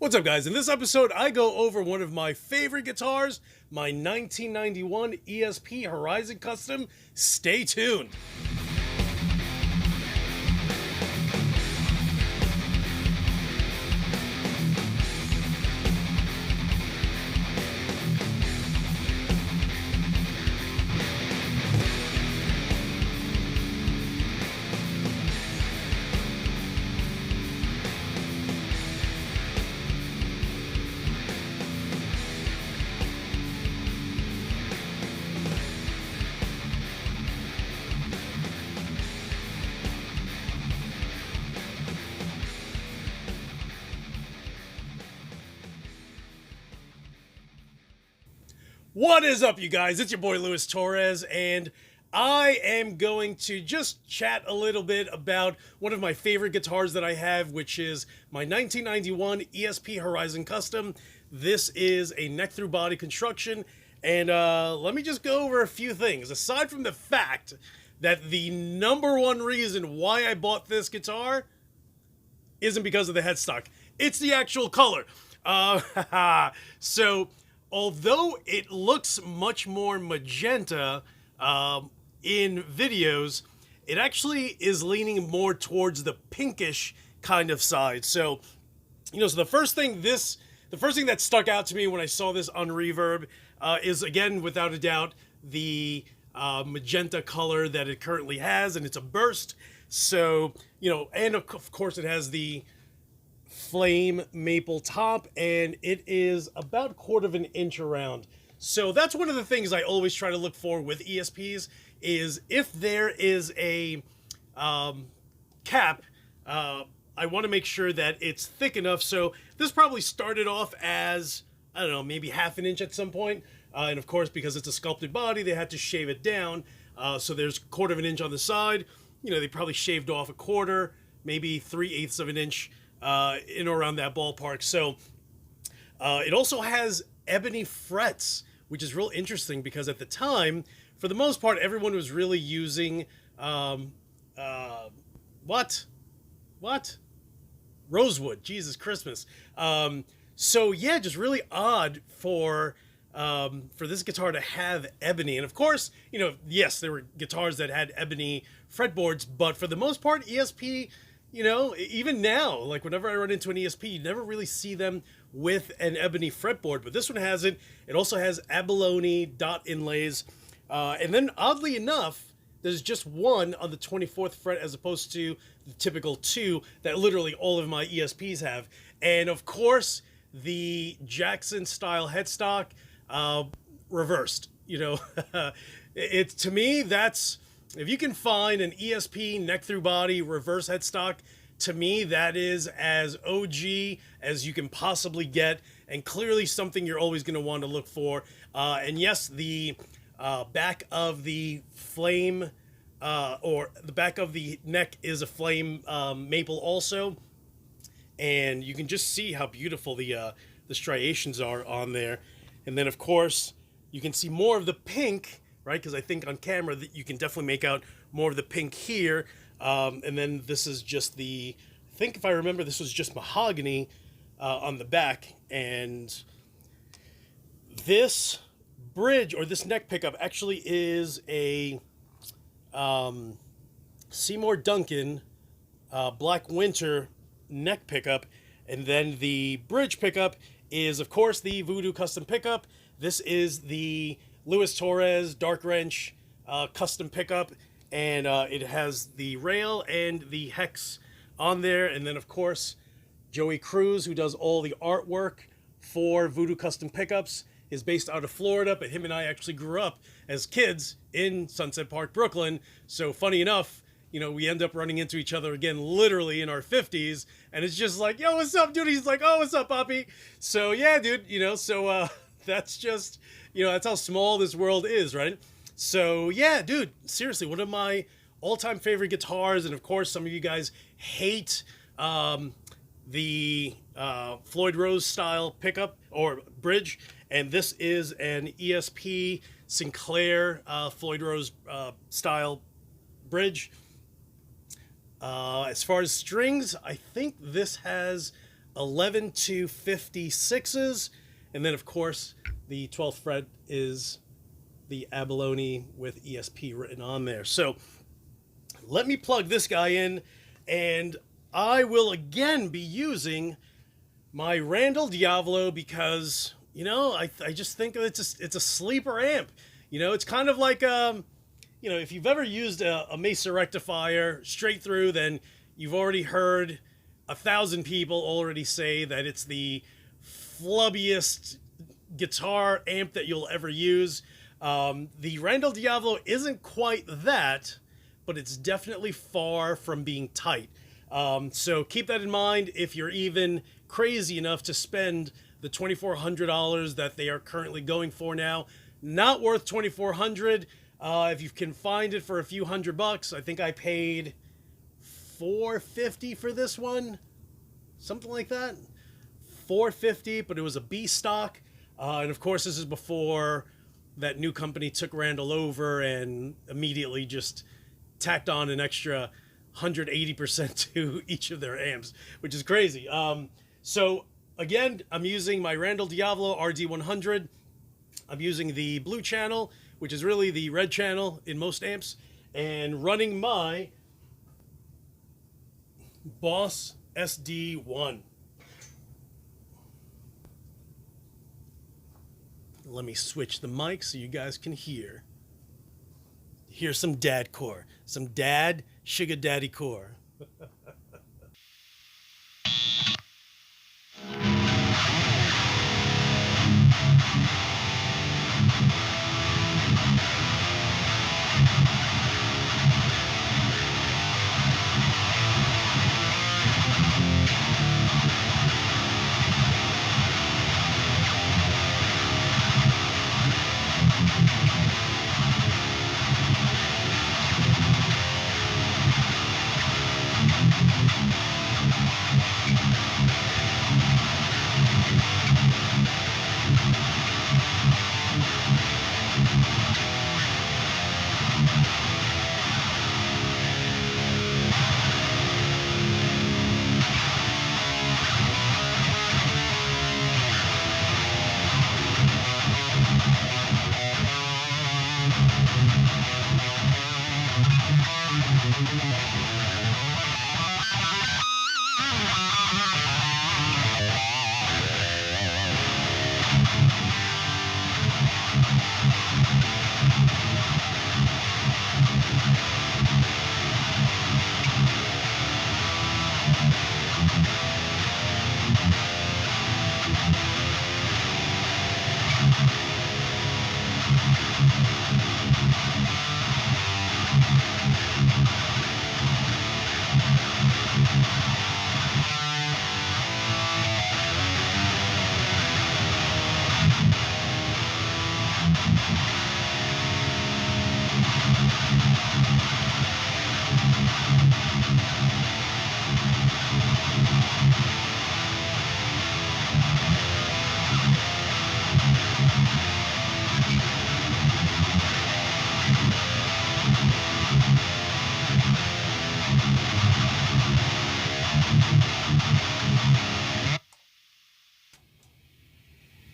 What's up, guys? In this episode, I go over one of my favorite guitars, my 1991 ESP Horizon Custom. Stay tuned. What is up, you guys? It's your boy Luis Torres, and I am going to just chat a little bit about one of my favorite guitars that I have, which is my 1991 ESP Horizon Custom. This is a neck-through body construction, and let me just go over a few things. Aside from the fact that the number one reason why I bought this guitar isn't because of the headstock, it's the actual color. So although it looks much more magenta in videos, it actually is leaning more towards the pinkish kind of side. So, so the first thing that stuck out to me when I saw this on Reverb is, again, without a doubt, the magenta color that it currently has, and it's a burst. So, and of course it has the flame maple top, and it is about 1/4 inch around. So that's one of the things I always try to look for with ESPs, is if there is a cap, I want to make sure that it's thick enough. So this probably started off as, I don't know, maybe 1/2 inch at some point. And of course, because it's a sculpted body, they had to shave it down. So there's 1/4 inch on the side. They probably shaved off 1/4, maybe 3/8 of an inch in or around that ballpark. So it also has ebony frets, which is real interesting because at the time, for the most part, everyone was really using rosewood. Jesus Christmas. So yeah, just really odd for this guitar to have ebony. And of course, yes, there were guitars that had ebony fretboards, but for the most part, ESP, even now, like whenever I run into an ESP, you never really see them with an ebony fretboard, but this one has it. It also has abalone dot inlays. And then oddly enough, there's just one on the 24th fret as opposed to the typical 2 that literally all of my ESPs have. And of course, the Jackson style headstock, reversed. To me, that's, if you can find an ESP neck through body reverse headstock, to me that is as OG as you can possibly get, and clearly something you're always going to want to look for. And yes, the back of the flame, or the back of the neck, is a flame maple also, and you can just see how beautiful the striations are on there. And then of course you can see more of the pink, right? Because I think on camera that you can definitely make out more of the pink here. And then this is just I think if I remember, this was just mahogany on the back. And this bridge, or this neck pickup, actually is a Seymour Duncan Black Winter neck pickup. And then the bridge pickup is, of course, the Voodoo custom pickup. This is the Luis Torres DARKWRENCH custom pickup, and it has the rail and the hex on there. And then of course Joey Cruz, who does all the artwork for Voodoo custom pickups, is based out of Florida, but him and I actually grew up as kids in Sunset Park, Brooklyn. So funny enough, we end up running into each other again literally in our 50s, and it's just like, yo, what's up, dude? He's like, oh, what's up, Poppy? So yeah, dude, so that's just, that's how small this world is, right? So yeah, dude, seriously, one of my all-time favorite guitars. And of course, some of you guys hate the Floyd Rose style pickup or bridge, and this is an ESP Sinclair Floyd Rose style bridge. As far as strings, I think this has 11 to 56s, and then of course the 12th fret is the abalone with ESP written on there. So let me plug this guy in, and I will again be using my Randall Diavolo because, you know, I just think it's a sleeper amp. You know, it's kind of like, you know, if you've ever used a Mesa rectifier straight through, then you've already heard 1,000 people already say that it's the flubbiest guitar amp that you'll ever use. The Randall Diavolo isn't quite that, but it's definitely far from being tight. So keep that in mind if you're even crazy enough to spend the $2,400 that they are currently going for now. Not worth $2,400. If you can find it for a few $100, I think I paid $450 for this one, something like that. $450, but it was a B stock, and of course this is before that new company took Randall over and immediately just tacked on an extra 180% to each of their amps, which is crazy. So again, I'm using my Randall Diavolo RD100. I'm using the blue channel, which is really the red channel in most amps, and running my Boss SD1. Let me switch the mic so you guys can hear. Here's some dad core, some dad sugar daddy core.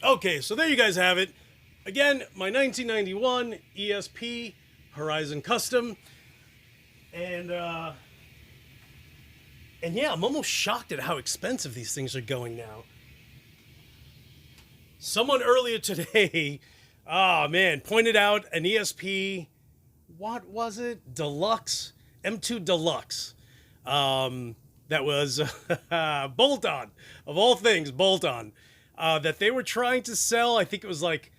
Okay, so there you guys have it. Again, my 1991 ESP Horizon Custom. And yeah, I'm almost shocked at how expensive these things are going now. Someone earlier today, oh man, pointed out an ESP, what was it? Deluxe, M2 Deluxe. That was Bolt-On, of all things, Bolt-On. That they were trying to sell. I think it was like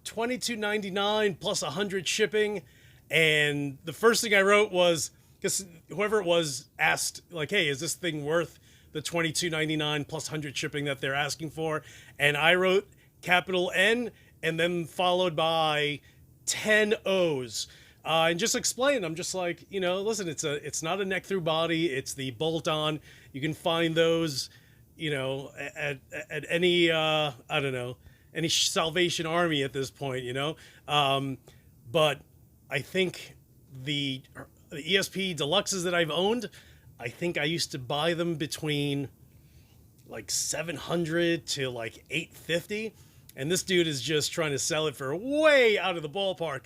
$22.99 plus 100 shipping. And the first thing I wrote was, because whoever it was asked, like, hey, is this thing worth the $22.99 plus 100 shipping that they're asking for? And I wrote capital N and then followed by 10 O's. And just explain, I'm just like, you know, listen, it's not a neck through body. It's the Bolt-On. You can find those, you know, at any, I don't know, any Salvation Army at this point, you know. But I think the ESP Deluxes that I've owned, I think I used to buy them between like 700 to like 850, and this dude is just trying to sell it for way out of the ballpark.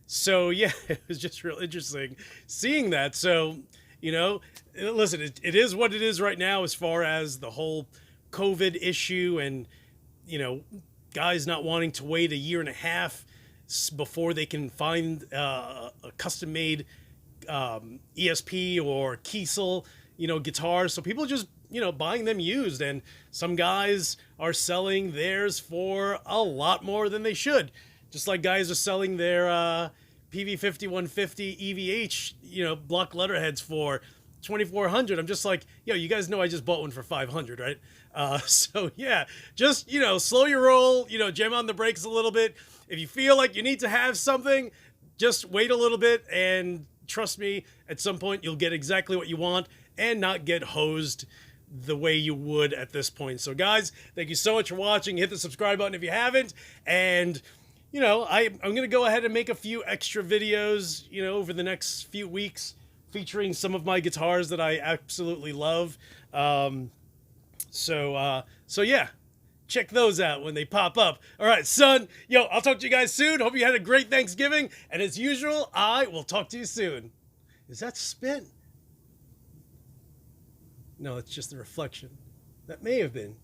So yeah, it was just real interesting seeing that. So, you know, listen, it is what it is right now as far as the whole COVID issue, and, you know, guys not wanting to wait a year and a half before they can find a custom made ESP or Kiesel, you know, guitar. So people just, you know, buying them used, and some guys are selling theirs for a lot more than they should. Just like guys are selling their PV50 150 EVH, you know, block letterheads for 2,400. I'm just like, yo, you guys know I just bought one for 500, right? So yeah, just, you know, slow your roll, you know, jam on the brakes a little bit. If you feel like you need to have something, just wait a little bit, and trust me, at some point you'll get exactly what you want and not get hosed the way you would at this point. So guys, thank you so much for watching. Hit the subscribe button if you haven't, and you know, I'm going to go ahead and make a few extra videos, you know, over the next few weeks featuring some of my guitars that I absolutely love. So yeah, check those out when they pop up. All right, son, yo, I'll talk to you guys soon. Hope you had a great Thanksgiving. And as usual, I will talk to you soon. Is that spit? No, it's just the reflection. That may have been.